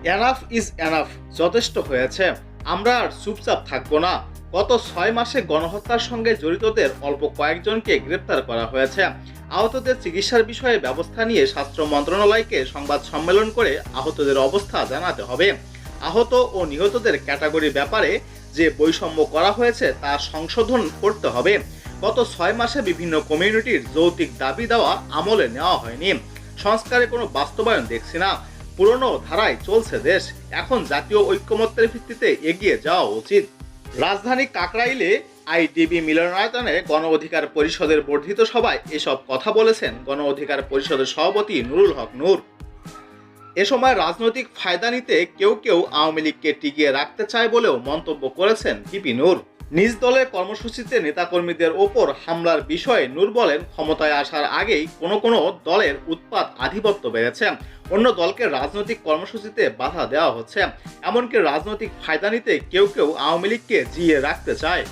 Enough is enough, যথেষ্ট হয়েছে। আমরা আর চুপচাপ থাকবো না। গত 6 মাসে গণহত্যার সঙ্গে জড়িতদের অল্প কয়েকজনকে গ্রেপ্তার করা হয়েছে। আহতদের চিকিৎসার বিষয়ে ব্যবস্থা নিয়ে স্বাস্থ্য মন্ত্রণালয়কে সংবাদ সম্মেলন করে আহতদের অবস্থা জানাতে হবে। আহত ও নিহতদের ক্যাটাগরির ব্যাপারে যে বৈষম্য করা হয়েছে তা সংশোধন করতে হবে। গত 6 মাসে বিভিন্ন কমিউনিটির যৌক্তিক দাবি দেওয়া আমলে নেওয়া হয়নি। সংস্কারে কোনো বাস্তবায়ন দেখছি না। পুরনো ধারায় চলছে দেশ। এখন জাতীয় ঐক্যমত্যের ভিত্তিতে এগিয়ে যাওয়া উচিত। রাজধানী কাকরাইলে আইডিবি মিলনায়তনে গণ অধিকার পরিষদের বর্ধিত সভায় এসব কথা বলেছেন গণ অধিকার পরিষদের সভাপতি নুরুল হক নূর। এ সময় রাজনৈতিক ফায়দা নিতে কেউ কেউ আওয়ামী লীগকে টিকিয়ে রাখতে চায় বলেও মন্তব্য করেছেন ভিপি নূর। নিজ দলের কর্মসূচিতে নেতাকর্মীদের ওপর হামলার বিষয়ে নূর বলেন, ক্ষমতায় আসার আগেই কোনো কোনো দলের উৎপাত আধিপত্য বেড়েছে। অন্য দলকে রাজনৈতিক কর্মসূচিতে বাধা দেওয়া হচ্ছে। এমনকি রাজনৈতিক ফায়দা নিতে কেউ কেউ আওয়ামী লীগকে জিইয়ে রাখতে চায়।